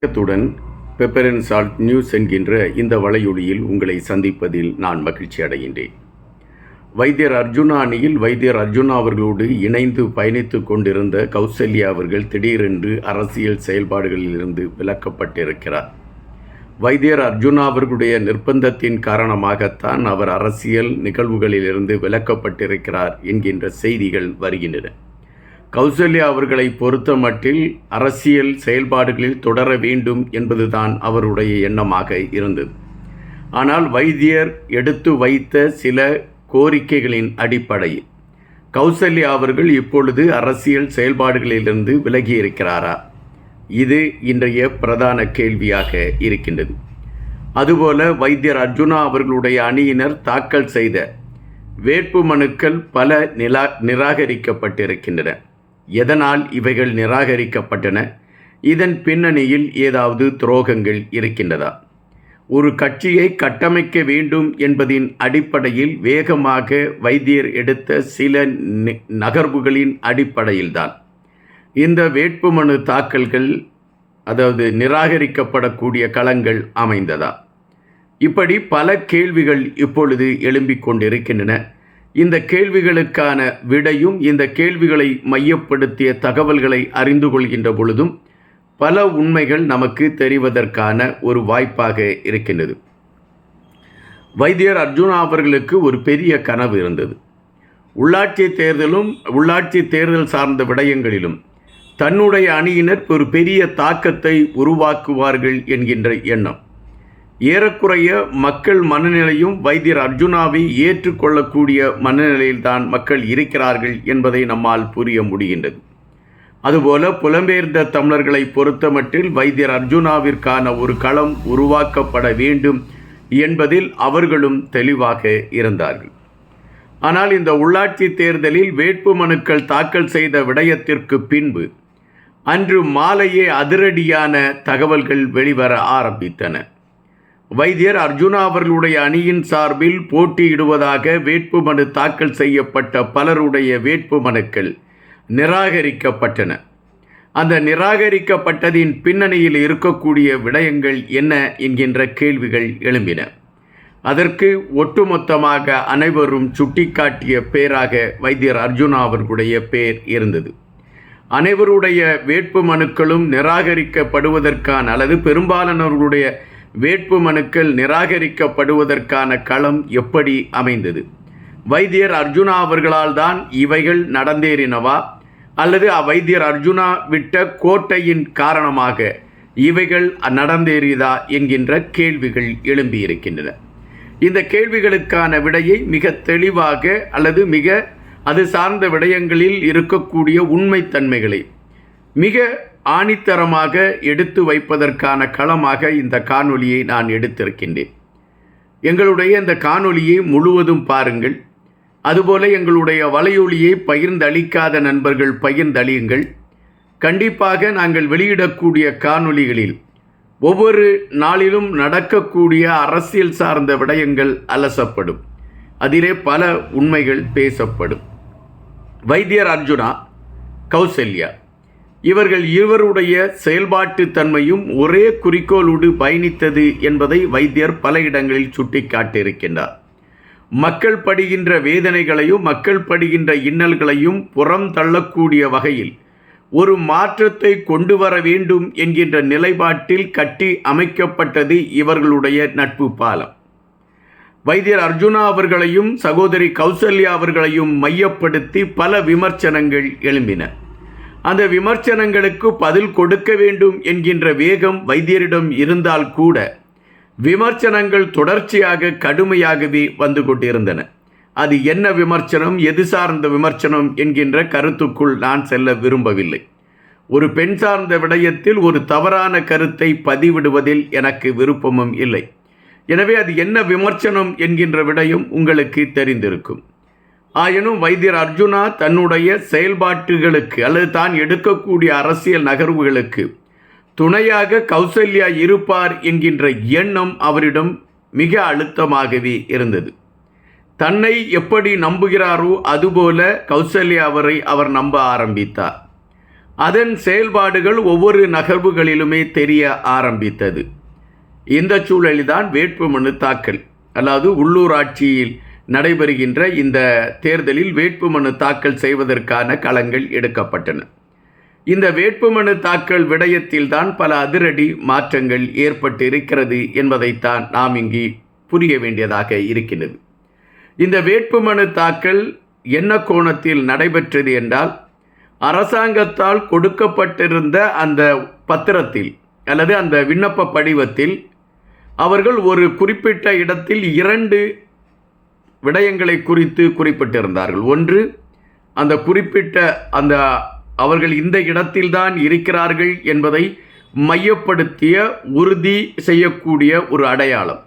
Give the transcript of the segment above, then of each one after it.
வணக்கத்துடன் pepper and salt news என்கின்ற இந்த வலையொலியில் உங்களை சந்திப்பதில் நான் மகிழ்ச்சி அடைகின்றேன். வைத்தியர் அர்ஜுனா அணியில் வைத்தியர் அர்ஜுனா அவர்களோடு இணைந்து பயணித்து கொண்டிருந்த கௌசல்யா அவர்கள் திடீரென்று அரசியல் செயல்பாடுகளிலிருந்து விலக்கப்பட்டிருக்கிறார். வைத்தியர் அர்ஜுனா அவர்களுடைய நிர்பந்தத்தின் காரணமாகத்தான் அவர் அரசியல் நிகழ்வுகளிலிருந்து விலக்கப்பட்டிருக்கிறார் என்கின்ற செய்திகள் வருகின்றன. கௌசல்யா அவர்களை பொறுத்த மட்டில் அரசியல் செயல்பாடுகளில் தொடர வேண்டும் என்பதுதான் அவருடைய எண்ணமாக இருந்தது. ஆனால் வைத்தியர் எடுத்து வைத்த சில கோரிக்கைகளின் அடிப்படையில் கௌசல்யா அவர்கள் இப்பொழுது அரசியல் செயல்பாடுகளிலிருந்து விலகியிருக்கிறாரா? இது இன்றைய பிரதான கேள்வியாக இருக்கின்றது. அதுபோல வைத்தியர் அர்ஜுனா அவர்களுடைய அணியினர் தாக்கல் செய்த வேட்புமனுக்கள் பல நிராகரிக்கப்பட்டிருக்கின்றன. எதனால் இவைகள் நிராகரிக்கப்பட்டன? இதன் பின்னணியில் ஏதாவது துரோகங்கள் இருக்கின்றதா? ஒரு கட்சியை கட்டமைக்க வேண்டும் என்பதின் அடிப்படையில் வேகமாக வைத்தியர் எடுத்த சில நகர்வுகளின் அடிப்படையில்தான் இந்த வேட்புமனு தாக்கல்கள், அதாவது நிராகரிக்கப்படக்கூடிய களங்கள் அமைந்ததா? இப்படி பல கேள்விகள் இப்பொழுது எழும்பிக் கொண்டிருக்கின்றன. இந்த கேள்விகளுக்கான விடையும் இந்த கேள்விகளை மையப்படுத்திய தகவல்களை அறிந்து கொள்கின்ற பொழுதும் பல உண்மைகள் நமக்கு தெரிவதற்கான ஒரு வாய்ப்பாக இருக்கின்றது. வைத்தியர் அர்ஜுனா அவர்களுக்கு ஒரு பெரிய கனவு இருந்தது. உள்ளாட்சி தேர்தல் சார்ந்த விடயங்களிலும் தன்னுடைய அணியினர் ஒரு பெரிய தாக்கத்தை உருவாக்குவார்கள் என்கின்ற எண்ணம். ஏறக்குறைய மக்கள் மனநிலையும் வைத்தியர் அர்ஜுனாவை ஏற்றுக்கொள்ளக்கூடிய மனநிலையில்தான் மக்கள் இருக்கிறார்கள் என்பதை நம்மால் புரிய முடிகின்றது. அதுபோல புலம்பெயர்ந்த தமிழர்களை பொறுத்தமட்டில் வைத்தியர் அர்ஜுனாவிற்கான ஒரு களம் உருவாக்கப்பட வேண்டும் என்பதில் அவர்களும் தெளிவாக இருந்தார்கள். ஆனால் இந்த உள்ளாட்சி தேர்தலில் வேட்புமனுக்கள் தாக்கல் செய்த விடயத்திற்கு பின்பு அன்று மாலையே அதிரடியான தகவல்கள் வெளிவர ஆரம்பித்தன. வைத்தியர் அர்ஜுனா அவர்களுடைய அணியின் சார்பில் போட்டியிடுவதாக வேட்புமனு தாக்கல் செய்யப்பட்ட பலருடைய வேட்புமனுக்கள் நிராகரிக்கப்பட்டன. அந்த நிராகரிக்கப்பட்டதின் பின்னணியில் இருக்கக்கூடிய விடயங்கள் என்ன என்கின்ற கேள்விகள் எழும்பின. அதற்கு ஒட்டுமொத்தமாக அனைவரும் சுட்டிக்காட்டிய பேராக வைத்தியர் அர்ஜுனா அவர்களுடைய பேர் இருந்தது. அனைவருடைய வேட்புமனுக்களும் நிராகரிக்கப்படுவதற்கான அல்லது பெரும்பாலானவர்களுடைய வேட்புமனுக்கள் நிராகரிக்கப்படுவதற்கான களம் எப்படி அமைந்தது? வைத்தியர் அர்ஜுனா அவர்களால் தான் இவைகள் நடந்தேறினவா, அல்லது வைத்தியர் அர்ஜுனா விட்ட கோட்டையின் காரணமாக இவைகள் நடந்தேறியதா என்கின்ற கேள்விகள் எழும்பியிருக்கின்றன. இந்த கேள்விகளுக்கான விடையை மிக தெளிவாக அல்லது அது சார்ந்த விடயங்களில் இருக்கக்கூடிய உண்மைத்தன்மைகளை மிக ஆணித்தரமாக எடுத்து வைப்பதற்கான களமாக இந்த காணொளியை நான் எடுத்திருக்கின்றேன். எங்களுடைய இந்த காணொளியை முழுவதும் பாருங்கள். அதுபோல எங்களுடைய வலையொலியை பகிர்ந்தளிக்காத நண்பர்கள் பகிர்ந்தளியுங்கள். கண்டிப்பாக நாங்கள் வெளியிடக்கூடிய காணொளிகளில் ஒவ்வொரு நாளிலும் நடக்கக்கூடிய அரசியல் சார்ந்த விடயங்கள் அலசப்படும். அதிலே பல உண்மைகள் பேசப்படும். வைத்தியர் அர்ஜுனா, கௌசல்யா இவர்கள் இருவருடைய செயல்பாட்டு தன்மையும் ஒரே குறிக்கோளோடு பயணித்தது என்பதை வைத்தியர் பல இடங்களில் சுட்டிக்காட்டியிருக்கின்றார். மக்கள் படுகின்ற வேதனைகளையும் மக்கள் படுகின்ற இன்னல்களையும் புறம் தள்ளக்கூடிய வகையில் ஒரு மாற்றத்தை கொண்டு வர வேண்டும் என்கின்ற நிலைப்பாட்டில் கட்டி அமைக்கப்பட்டது இவர்களுடைய நட்பு பாலம். வைத்தியர் அர்ஜுனா அவர்களையும் சகோதரி கௌசல்யா அவர்களையும் மையப்படுத்தி பல விமர்சனங்கள் எழும்பின. அந்த விமர்சனங்களுக்கு பதில் கொடுக்க வேண்டும் என்கின்ற வேகம் வைத்தியரிடம் இருந்தால் கூட விமர்சனங்கள் தொடர்ச்சியாக கடுமையாகவே வந்து கொண்டிருந்தன. அது என்ன விமர்சனம், எது சார்ந்த விமர்சனம் என்கின்ற கருத்துக்குள் நான் செல்ல விரும்பவில்லை. ஒரு பெண் சார்ந்த விடயத்தில் ஒரு தவறான கருத்தை பதிவிடுவதில் எனக்கு விருப்பமும் இல்லை. எனவே அது என்ன விமர்சனம் என்கின்ற விடயம் உங்களுக்கு தெரிந்திருக்கும். ஆயினும் வைத்தியர் அர்ஜுனா தன்னுடைய செயல்பாட்டுகளுக்கு அல்லது தான் எடுக்கக்கூடிய அரசியல் நகர்வுகளுக்கு துணையாக கௌசல்யா இருப்பார் என்கின்ற எண்ணம் அவரிடம் மிக அழுத்தமாகவே இருந்தது. தன்னை எப்படி நம்புகிறாரோ அதுபோல கௌசல்யா அவரை அவர் நம்ப ஆரம்பித்தார். அதன் செயல்பாடுகள் ஒவ்வொரு நகர்வுகளிலுமே தெரிய ஆரம்பித்தது. இந்த சூழலில்தான் வேட்புமனு தாக்கல், அதாவது உள்ளூராட்சியில் நடைபெறுகின்ற இந்த தேர்தலில் வேட்புமனு தாக்கல் செய்வதற்கான களங்கள் எடுக்கப்பட்டன. இந்த வேட்புமனு தாக்கல் விடயத்தில்தான் பல அதிரடி மாற்றங்கள் ஏற்பட்டு இருக்கிறது என்பதைத்தான் நாம் இங்கு புரிய வேண்டியதாக இருக்கின்றது. இந்த வேட்புமனு தாக்கல் என்ன கோணத்தில் நடைபெற்றது என்றால், அரசாங்கத்தால் கொடுக்கப்பட்டிருந்த அந்த பத்திரத்தில் அல்லது அந்த விண்ணப்ப படிவத்தில் அவர்கள் ஒரு குறிப்பிட்ட இடத்தில் 2 விடயங்களை குறித்து குறிப்பிட்டிருந்தார்கள். ஒன்று, அந்த குறிப்பிட்ட அவர்கள் இந்த இடத்தில்தான் இருக்கிறார்கள் என்பதை மையப்படுத்திய உறுதி செய்யக்கூடிய ஒரு அடையாளம்.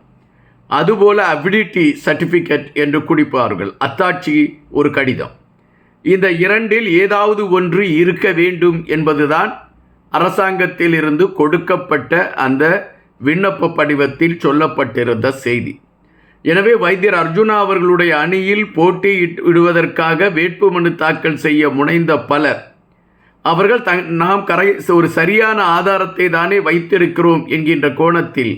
அதுபோல அபிலிட்டி சர்டிஃபிகேட் என்று குறிப்பார்கள், அத்தாட்சி ஒரு கடிதம். இந்த 2இல் ஏதாவது ஒன்று இருக்க வேண்டும் என்பதுதான் அரசாங்கத்தில் இருந்து கொடுக்கப்பட்ட அந்த விண்ணப்ப படிவத்தில் சொல்லப்பட்டிருந்த செய்தி. எனவே வைத்தியர் அர்ஜுனா அவர்களுடைய அணியில் போட்டியிடுவதற்காக வேட்புமனு தாக்கல் செய்ய முனைந்த பலர் அவர்கள் நாம் ஒரு சரியான ஆதாரத்தை தானே வைத்திருக்கிறோம் என்கின்ற கோணத்தில்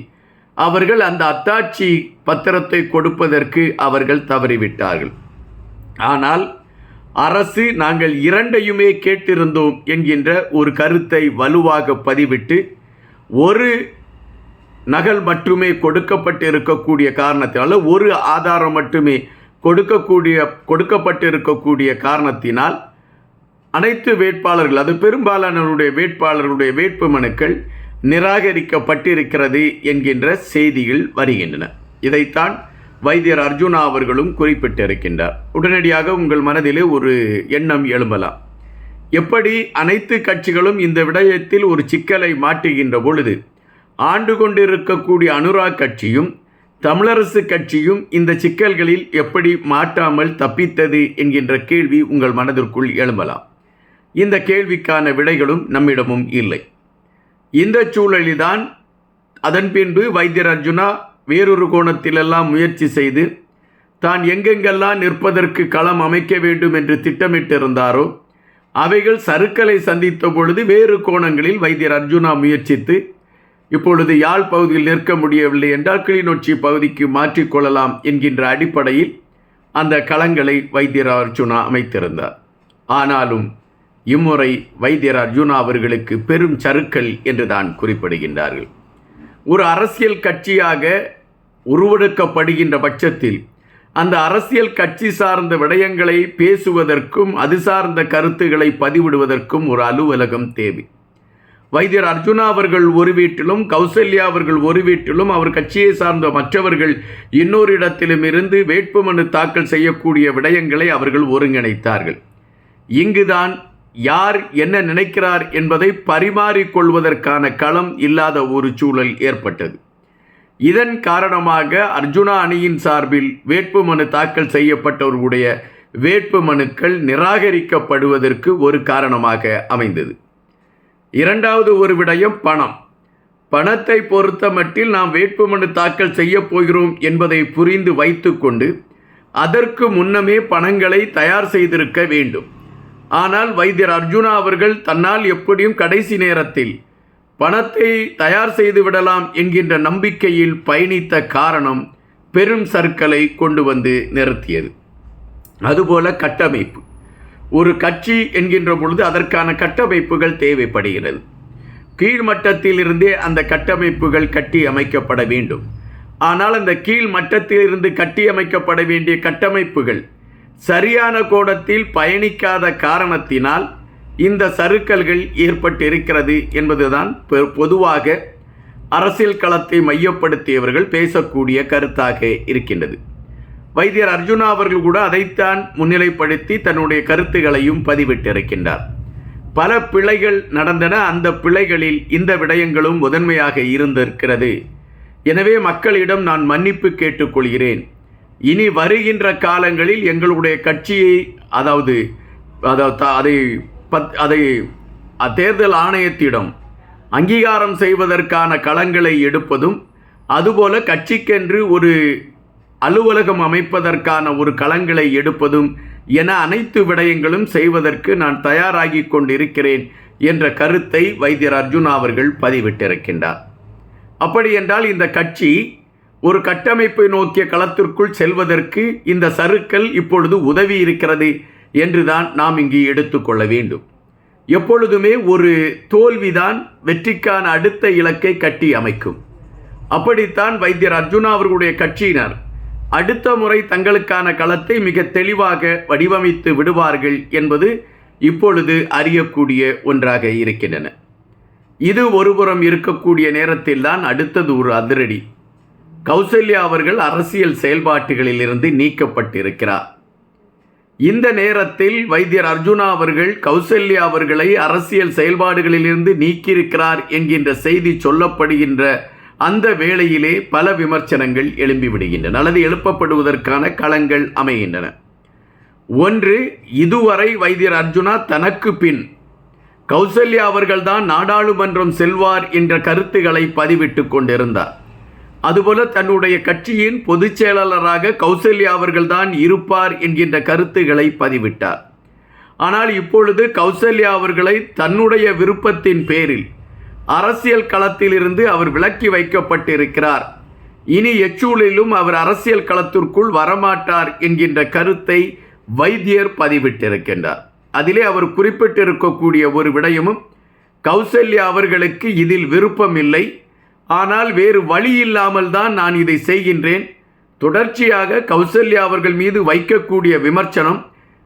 அவர்கள் அந்த அத்தாட்சி பத்திரத்தை கொடுப்பதற்கு அவர்கள் தவறிவிட்டார்கள். ஆனால் அரசு நாங்கள் 2ஐயுமே கேட்டிருந்தோம் என்கின்ற ஒரு கருத்தை வலுவாக பதிவிட்டு ஒரு நகல் மட்டுமே கொடுக்கப்பட்டு இருக்கக்கூடிய காரணத்தினால், ஒரு ஆதாரம் மட்டுமே கொடுக்கப்பட்டு இருக்கக்கூடிய காரணத்தினால் அனைத்து வேட்பாளர்கள், அது பெரும்பாலானவருடைய வேட்பாளர்களுடைய வேட்புமனுக்கள் நிராகரிக்கப்பட்டிருக்கிறது என்கின்ற செய்திகள் வருகின்றன. இதைத்தான் வைத்தியர் அர்ஜுனா அவர்களும் குறிப்பிட்டிருக்கின்றார். உடனடியாக உங்கள் மனதிலே ஒரு எண்ணம் எழும்பலாம், எப்படி அனைத்து கட்சிகளும் இந்த விடயத்தில் ஒரு சிக்கலை மாட்டுகின்ற பொழுது ஆண்டு கொண்டிருக்கக்கூடிய அனுராக் கட்சியும் தமிழரசு கட்சியும் இந்த சிக்கல்களில் எப்படி மாட்டாமல் தப்பித்தது என்கின்ற கேள்வி உங்கள் மனதிற்குள் எழும்பலாம். இந்த கேள்விக்கான விடைகளும் நம்மிடமும் இல்லை. இந்த சூழலில்தான் அதன் பின்பு வைத்தியர் அர்ஜுனா வேறொரு கோணத்திலெல்லாம் முயற்சி செய்து தான் எங்கெங்கெல்லாம் நிற்பதற்கு களம் அமைக்க வேண்டும் என்று திட்டமிட்டிருந்தாரோ அவைகள் சறுக்கலை சந்தித்த பொழுது வேறு கோணங்களில் வைத்தியர் அர்ஜுனா முயற்சித்து இப்பொழுது யாழ் பகுதியில் நிற்க முடியவில்லை என்றால் கிளிநொச்சி பகுதிக்கு மாற்றிக்கொள்ளலாம் என்கின்ற அடிப்படையில் அந்த களங்களை வைத்தியர் அர்ஜுனா அமைத்திருந்தார். ஆனாலும் இம்முறை வைத்தியர் அர்ஜுனா அவர்களுக்கு பெரும் சறுக்கல் என்று தான் குறிப்பிடுகின்றார்கள். ஒரு அரசியல் கட்சியாக உருவெடுக்கப்படுகின்ற பட்சத்தில் அந்த அரசியல் கட்சி சார்ந்த விடயங்களை பேசுவதற்கும் அது சார்ந்த கருத்துக்களை பதிவிடுவதற்கும் ஒரு அலுவலகம் தேவை. வைத்தியர் அர்ஜுனா அவர்கள் ஒரு வீட்டிலும், கௌசல்யா அவர்கள் ஒரு வீட்டிலும், அவர் கட்சியை சார்ந்த மற்றவர்கள் இன்னொரு இடத்திலும் இருந்து வேட்புமனு தாக்கல் செய்யக்கூடிய விடயங்களை அவர்கள் ஒருங்கிணைத்தார்கள். இங்குதான் யார் என்ன நினைக்கிறார் என்பதை பரிமாறிக்கொள்வதற்கான களம் இல்லாத ஒரு சூழல் ஏற்பட்டது. இதன் காரணமாக அர்ஜுனா அணியின் சார்பில் வேட்புமனு தாக்கல் செய்யப்பட்டவர்களுடைய வேட்புமனுக்கள் நிராகரிக்கப்படுவதற்கு ஒரு காரணமாக அமைந்தது. இரண்டாவது ஒரு விடயம் பணத்தை பொறுத்த மட்டில் நாம் வேட்புமனு தாக்கல் செய்ய போகிறோம் என்பதை புரிந்து வைத்துக்கொண்டு அதற்கு முன்னமே பணங்களை தயார் செய்திருக்க வேண்டும். ஆனால் வைத்தியர் அர்ஜுனா அவர்கள் தன்னால் எப்படியும் கடைசி நேரத்தில் பணத்தை தயார் செய்து விடலாம் என்கின்ற நம்பிக்கையில் பயணித்த காரணம் பெரும் சறுக்கலை கொண்டு வந்து நிறுத்தியது. அதுபோல கட்டமைப்பு, ஒரு கட்சி என்கின்ற பொழுது அதற்கான கட்டமைப்புகள் தேவைப்படுகிறது. கீழ்மட்டத்திலிருந்தே அந்த கட்டமைப்புகள் கட்டி அமைக்கப்பட வேண்டும். ஆனால் அந்த கீழ் மட்டத்திலிருந்து கட்டி அமைக்கப்பட வேண்டிய கட்டமைப்புகள் சரியான கோணத்தில் பயணிக்காத காரணத்தினால் இந்த சறுக்கல்கள் ஏற்பட்டிருக்கிறது என்பதுதான் பொதுவாக அரசியல் களத்தை மையப்படுத்தியவர்கள் பேசக்கூடிய கருத்தாக இருக்கின்றது. வைத்தியர் அர்ஜுனா அவர்கள் கூட அதைத்தான் முன்னிலைப்படுத்தி தன்னுடைய கருத்துகளையும் பதிவிட்டிருக்கின்றார். பல பிழைகள் நடந்தன, அந்த பிழைகளில் இந்த விடயங்களும் முதன்மையாக இருந்திருக்கிறது. எனவே மக்களிடம் நான் மன்னிப்பு கேட்டுக்கொள்கிறேன். இனி வருகின்ற காலங்களில் எங்களுடைய கட்சியை அதை தேர்தல் ஆணையத்திடம் அங்கீகாரம் செய்வதற்கான களங்களை எடுப்பதும், அதுபோல கட்சிக்கென்று ஒரு அலுவலகம் அமைப்பதற்கான ஒரு களங்களை எடுப்பதும் என அனைத்து விடயங்களும் செய்வதற்கு நான் தயாராகி கொண்டிருக்கிறேன் என்ற கருத்தை வைத்தியர் அர்ஜுனா அவர்கள் பதிவிட்டிருக்கின்றார். அப்படி என்றால் இந்த கட்சி ஒரு கட்டமைப்பை நோக்கிய களத்திற்குள் செல்வதற்கு இந்த சறுக்கல் இப்பொழுது உதவி இருக்கிறது என்றுதான் நாம் இங்கு எடுத்துக்கொள்ள வேண்டும். எப்பொழுதுமே ஒரு தோல்விதான் வெற்றிக்கான அடுத்த இலக்கை கட்டி அமைக்கும். அப்படித்தான் வைத்தியர் அர்ஜுனா அவர்களுடைய கட்சியினர் அடுத்த முறை தங்களுக்கான களத்தை மிக தெளிவாக வடிவமைத்து விடுவார்கள் என்பது இப்பொழுது அறியக்கூடிய ஒன்றாக இருக்கின்றன. இது ஒருபுறம் இருக்கக்கூடிய நேரத்தில் தான் அடுத்தது ஒரு அதிரடி. கௌசல்யா அவர்கள் அரசியல் செயல்பாட்டுகளில் இருந்து நீக்கப்பட்டிருக்கிறார். இந்த நேரத்தில் வைத்தியர் அர்ஜுனா அவர்கள் கௌசல்யா அவர்களை அரசியல் செயல்பாடுகளிலிருந்து நீக்கியிருக்கிறார் என்கின்ற செய்தி சொல்லப்படுகின்ற அந்த வேளையிலே பல விமர்சனங்கள் எழும்பிவிடுகின்றன அல்லது எழுப்பப்படுவதற்கான களங்கள் அமைகின்றன. ஒன்று, இதுவரை வைத்தியர் அர்ஜுனா தனக்கு பின் கௌசல்யா அவர்கள்தான் நாடாளுமன்றம் செல்வார் என்ற கருத்துக்களை பதிவிட்டு கொண்டிருந்தார். அதுபோல தன்னுடைய கட்சியின் பொதுச் செயலாளராக கௌசல்யா அவர்கள்தான் இருப்பார் என்கின்ற கருத்துக்களை பதிவிட்டார். ஆனால் இப்பொழுது கௌசல்யா அவர்களை தன்னுடைய விருப்பத்தின் பேரில் அரசியல் களத்திலிருந்து அவர் விலக்கி வைக்கப்பட்டிருக்கிறார். இனி எச்சூழலிலும் அவர் அரசியல் களத்திற்குள் வரமாட்டார் என்கின்ற கருத்தை வைத்தியர் பதிவிட்டிருக்கின்றார். அதிலே அவர் குறிப்பிட்டிருக்கக்கூடிய ஒரு விடயமும், கௌசல்யா அவர்களுக்கு இதில் விருப்பம் இல்லை, ஆனால் வேறு வழி இல்லாமல் தான் நான் இதை செய்கின்றேன். தொடர்ச்சியாக கௌசல்யா அவர்கள் மீது வைக்கக்கூடிய விமர்சனம்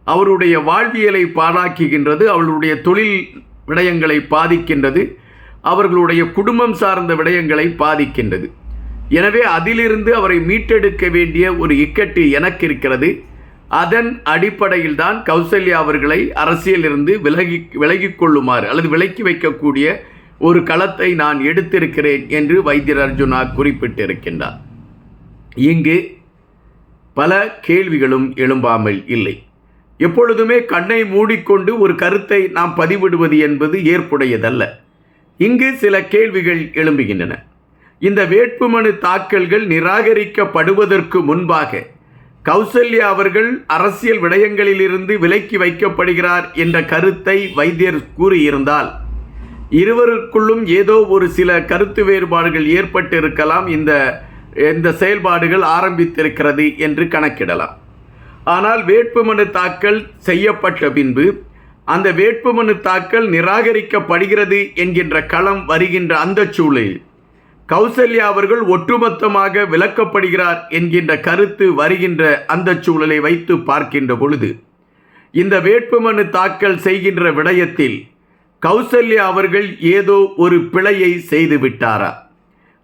அவருடைய வாழ்வியலை பாழாக்குகின்றது, அவர்களுடைய தொழில் விடயங்களை பாதிக்கின்றது, அவர்களுடைய குடும்பம் சார்ந்த விடயங்களை பாதிக்கின்றது. எனவே அதிலிருந்து அவரை மீட்டெடுக்க வேண்டிய ஒரு இக்கட்டு எனக்கு இருக்கிறது. அதன் அடிப்படையில் தான் கௌசல்யா அவர்களை அரசியலிருந்து விலகிக் கொள்ளுமாறு அல்லது விலக்கி வைக்கக்கூடிய ஒரு களத்தை நான் எடுத்திருக்கிறேன் என்று வைத்தியர் அர்ஜுனா குறிப்பிட்டிருக்கின்றார். இங்கு பல கேள்விகளும் எழும்பாமல் இல்லை. எப்பொழுதுமே கண்ணை மூடிக்கொண்டு ஒரு கருத்தை நாம் பதிவிடுவது என்பது ஏற்புடையதல்ல. இங்கு சில கேள்விகள் எழும்புகின்றன. இந்த வேட்புமனு தாக்கல்கள் நிராகரிக்கப்படுவதற்கு முன்பாக கௌசல்யா அவர்கள் அரசியல் விடயங்களிலிருந்து விலக்கி வைக்கப்படுகிறார் என்ற கருத்தை வைத்தியர் கூறியிருந்தால் இருவருக்குள்ளும் ஏதோ ஒரு சில கருத்து வேறுபாடுகள் ஏற்பட்டிருக்கலாம், இந்த செயல்பாடுகள் ஆரம்பித்திருக்கிறது என்று கணக்கிடலாம். ஆனால் வேட்புமனு தாக்கல் செய்யப்பட்ட பின்பு அந்த வேட்புமனு தாக்கல் நிராகரிக்கப்படுகிறது என்கின்ற களம் வருகின்ற அந்த சூழலில் கௌசல்யா அவர்கள் ஒட்டுமொத்தமாக விலக்கப்படுகிறார் என்கின்ற கருத்து வருகின்ற அந்த சூழலை வைத்து பார்க்கின்ற பொழுது இந்த வேட்புமனு தாக்கல் செய்கின்ற விடயத்தில் கௌசல்யா அவர்கள் ஏதோ ஒரு பிழையை செய்து விட்டாரா,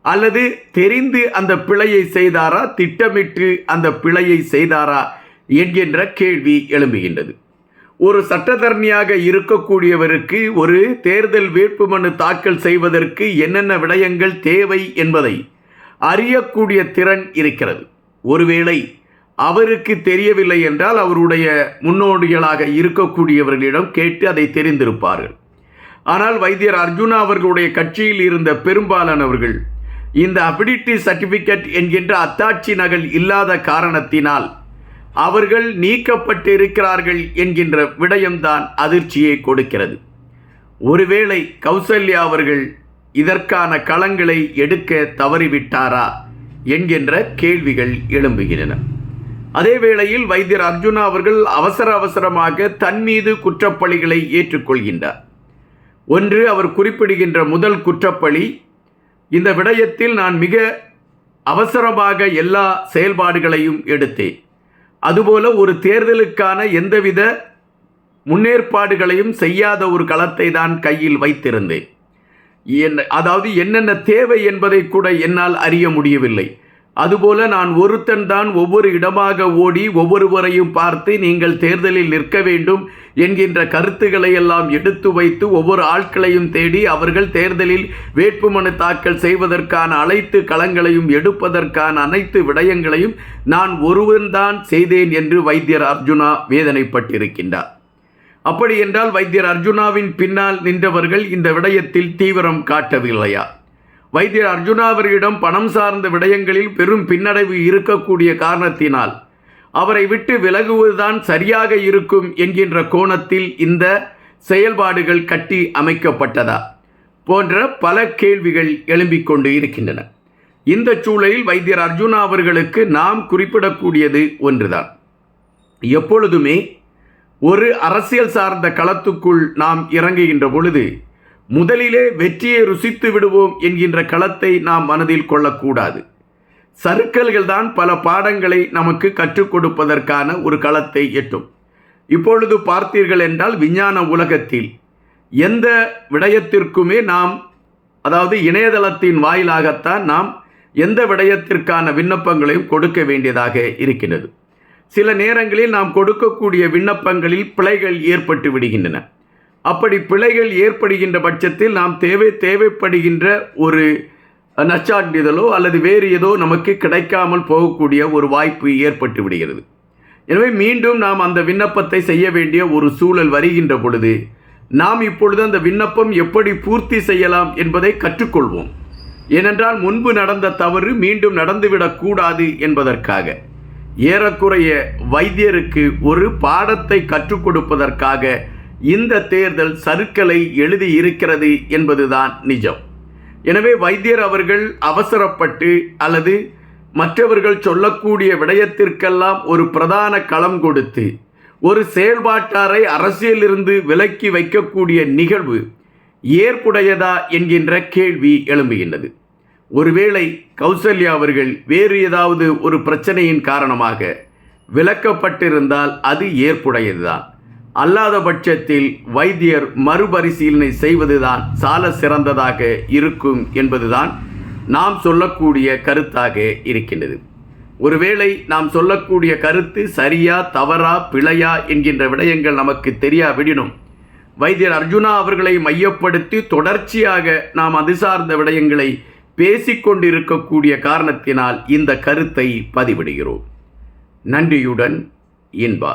அல்லது தெரிந்து அந்த பிழையை செய்தாரா, திட்டமிட்டு அந்த பிழையை செய்தாரா என்கின்ற கேள்வி எழும்புகின்றது. ஒரு சட்டத்தரணியாக இருக்கக்கூடியவருக்கு ஒரு தேர்தல் வேட்புமனு தாக்கல் செய்வதற்கு என்னென்ன விடயங்கள் தேவை என்பதை அறியக்கூடிய திறன் இருக்கிறது. ஒருவேளை அவருக்கு தெரியவில்லை என்றால் அவருடைய முன்னோடிகளாக இருக்கக்கூடியவர்களிடம் கேட்டு அதை தெரிந்திருப்பார்கள். ஆனால் வைத்தியர் அர்ஜுனா அவர்களுடைய கட்சியில் இருந்த பெரும்பாலானவர்கள் இந்த அபிலிட்டி சர்டிஃபிகேட் என்கின்ற அத்தாட்சி நகல் இல்லாத காரணத்தினால் அவர்கள் நீக்கப்பட்டிருக்கிறார்கள் என்கின்ற விடயம்தான் அதிர்ச்சியை கொடுக்கிறது. ஒருவேளை கௌசல்யா அவர்கள் இதற்கான களங்களை எடுக்க தவறிவிட்டாரா என்கின்ற கேள்விகள் எழும்புகின்றன. அதே வேளையில் வைத்தியர் அர்ஜுனா அவர்கள் அவசரமாக தன் மீது குற்றப்பழிகளை ஏற்றுக்கொள்கின்றார். ஒன்று, அவர் குறிப்பிடுகின்ற முதல் குற்றப்பழி, இந்த விடயத்தில் நான் மிக அவசரமாக எல்லா செயல்பாடுகளையும் எடுத்தேன், அதுபோல ஒரு தேர்தலுக்கான எந்தவித முன்னேற்பாடுகளையும் செய்யாத ஒரு களத்தை தான் கையில் வைத்திருந்தேன். அதாவது என்னென்ன தேவை என்பதை கூட என்னால் அறிய முடியவில்லை. அதுபோல நான் ஒருத்தன் தான் ஒவ்வொரு இடமாக ஓடி ஒவ்வொருவரையும் பார்த்து நீங்கள் தேர்தலில் நிற்க வேண்டும் என்கின்ற கருத்துக்களை எல்லாம் எடுத்து வைத்து ஒவ்வொரு ஆட்களையும் தேடி அவர்கள் தேர்தலில் வேட்புமனு தாக்கல் செய்வதற்கான அனைத்து களங்களையும் எடுப்பதற்கான அனைத்து விடயங்களையும் நான் ஒருவன்தான் செய்தேன் என்று வைத்தியர் அர்ஜுனா வேதனைப்பட்டிருக்கின்றார். அப்படி என்றால் வைத்தியர் அர்ஜுனாவின் பின்னால் நின்றவர்கள் இந்த விடயத்தில் தீவிரம் காட்டவில்லையா? வைத்தியர் அர்ஜுனா அவர்களிடம் பணம் சார்ந்த விடயங்களில் பெரும் பின்னடைவு இருக்கக்கூடிய காரணத்தினால் அவரை விட்டு விலகுவதுதான் சரியாக இருக்கும் என்கின்ற கோணத்தில் இந்த செயல்பாடுகள் கட்டி அமைக்கப்பட்டதா போன்ற பல கேள்விகள் எழும்பிக் கொண்டு இருக்கின்றன. இந்த சூழலில் வைத்தியர் அர்ஜுனா அவர்களுக்கு நாம் குறிப்பிடக்கூடியது ஒன்றுதான். எப்பொழுதுமே ஒரு அரசியல் சார்ந்த களத்துக்குள் நாம் இறங்குகின்ற பொழுது முதலிலே வெற்றியை ருசித்து விடுவோம் என்கின்ற களத்தை நாம் மனதில் கொள்ளக்கூடாது. சறுக்கல்கள் தான் பல பாடங்களை நமக்கு கற்றுக் கொடுப்பதற்கான ஒரு களத்தை எட்டும். இப்பொழுது பார்த்தீர்கள் என்றால் விஞ்ஞான உலகத்தில் எந்த விடயத்திற்குமே நாம் இணையதளத்தின் வாயிலாகத்தான் நாம் எந்த விடயத்திற்கான விண்ணப்பங்களையும் கொடுக்க வேண்டியதாக இருக்கின்றது. சில நேரங்களில் நாம் கொடுக்கக்கூடிய விண்ணப்பங்களில் பிழைகள் ஏற்பட்டு விடுகின்றன. அப்படி பிழைகள் ஏற்படுகின்ற பட்சத்தில் நாம் தேவைப்படுகின்ற ஒரு நச்சான்றிதழோ அல்லது வேறு ஏதோ நமக்கு கிடைக்காமல் போகக்கூடிய ஒரு வாய்ப்பு ஏற்பட்டு விடுகிறது. எனவே மீண்டும் நாம் அந்த விண்ணப்பத்தை செய்ய வேண்டிய ஒரு சூழல் வருகின்ற பொழுது நாம் இப்பொழுது அந்த விண்ணப்பம் எப்படி பூர்த்தி செய்யலாம் என்பதை கற்றுக்கொள்வோம். ஏனென்றால் முன்பு நடந்த தவறு மீண்டும் நடந்துவிடக்கூடாது என்பதற்காக ஏறக்குறைய வைத்தியருக்கு ஒரு பாடத்தை கற்றுக் கொடுப்பதற்காக இந்த தேர்தல் சறுக்கலை எழுதி இருக்கிறது என்பதுதான் நிஜம். எனவே வைத்தியர் அவர்கள் அவசரப்பட்டு அல்லது மற்றவர்கள் சொல்லக்கூடிய விடயத்திற்கெல்லாம் ஒரு பிரதான களம் கொடுத்து ஒரு செயல்பாட்டாரை அரசியலிருந்து விலக்கி வைக்கக்கூடிய நிகழ்வு ஏற்புடையதா என்கின்ற கேள்வி எழும்புகின்றது. ஒருவேளை கௌசல்யா அவர்கள் வேறு ஏதாவது ஒரு பிரச்சனையின் காரணமாக விலக்கப்பட்டிருந்தால் அது ஏற்புடையதுதான். அல்லாத பட்சத்தில் வைத்தியர் மறுபரிசீலனை செய்வதுதான் சால சிறந்ததாக இருக்கும் என்பதுதான் நாம் சொல்லக்கூடிய கருத்தாக இருக்கின்றது. ஒருவேளை நாம் சொல்லக்கூடிய கருத்து சரியா தவறா பிழையா என்கின்ற விடயங்கள் நமக்கு தெரியாவிடினும் வைத்தியர் அர்ஜுனா அவர்களை மையப்படுத்தி தொடர்ச்சியாக நாம் அது சார்ந்த விடயங்களை பேசிக்கொண்டிருக்கக்கூடிய காரணத்தினால் இந்த கருத்தை பதிவிடுகிறோம். நன்றியுடன் இன்பா.